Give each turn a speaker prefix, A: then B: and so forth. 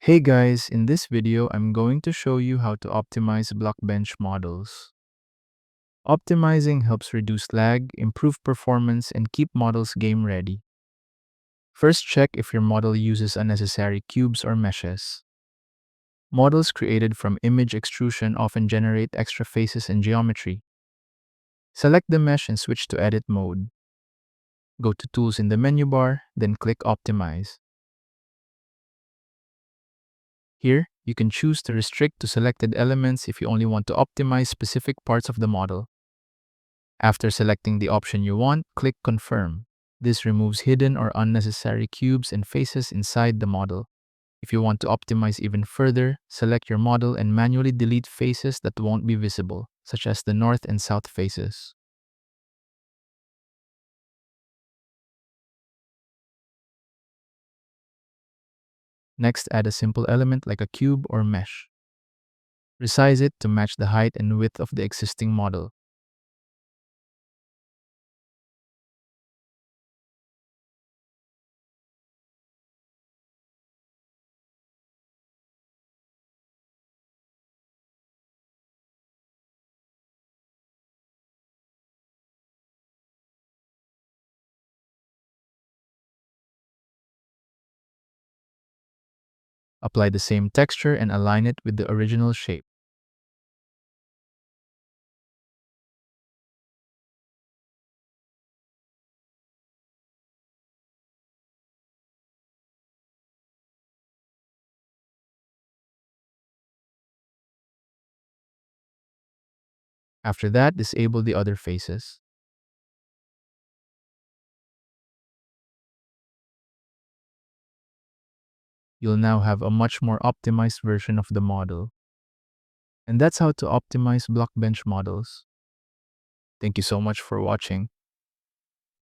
A: Hey guys, in this video, I'm going to show you how to optimize Blockbench models. Optimizing helps reduce lag, improve performance, and keep models game ready. First, check if your model uses unnecessary cubes or meshes. Models created from image extrusion often generate extra faces and geometry. Select the mesh and switch to Edit mode. Go to Tools in the menu bar, then click Optimize. Here, you can choose to restrict to selected elements if you only want to optimize specific parts of the model. After selecting the option you want, click Confirm. This removes hidden or unnecessary cubes and faces inside the model. If you want to optimize even further, select your model and manually delete faces that won't be visible, such as the north and south faces. Next, add a simple element like a cube or mesh. Resize it to match the height and width of the existing model. Apply the same texture and align it with the original shape. After that, disable the other faces. You'll now have a much more optimized version of the model. And that's how to optimize Blockbench models. Thank you so much for watching.